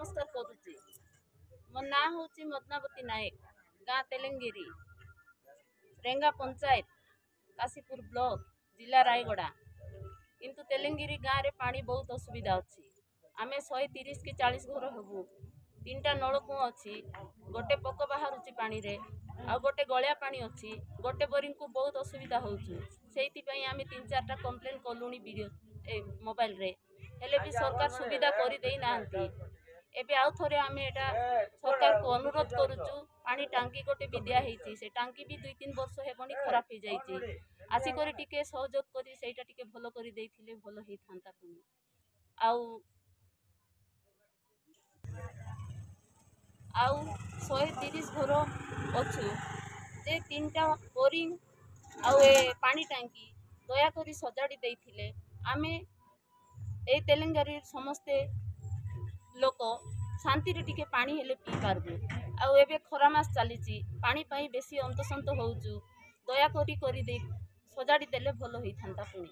नमस्कार करुच्ची मो ना हूँ मदनावती नायक गाँ तेलेंगिरी रेंगा पंचायत काशीपुर ब्लॉक जिला रायगड़ा किंतु तेलेंगिरी गाँव रे पानी बहुत असुविधा अच्छी आम 130 कि 40 घर हबू 3टा नलकूँ अच्छी गोटे पोक बाहर पानी रे आ गोटे गलिया पानी अच्छी गोटे बोरिंग को बहुत असुविधा होउछु से आम 3-4टा कंप्लेन कलुनी मोबाइल रे हेले भी सरकार सुविधा कर दे नांती एबे आउ थरे आम एटा सरकार को अनुरोध करुचु पानी टांकी गोटे भी दिया हेची से टांकी भी 2-3 वर्ष हेबनी खराब हो जाइए आसिक टिके सहयोग कर सेटा टिके भलो कर देथिले भलो हेई थांता पुनी आउ आउ 130 घर अच्छु जे 3टा बोरिंग आउ ए पानी टांकी दया करी सजाड़ी देथिले आमे ए तेलेंगारी समस्ते लोक शांति रे टिके पानी हेले पी पारबे आउ एबे खरा मास चलीची पानी पाई बेसी अंतसंत होउचु दया करी दे सजाड़ी देले भलो हेई थांता पुनी।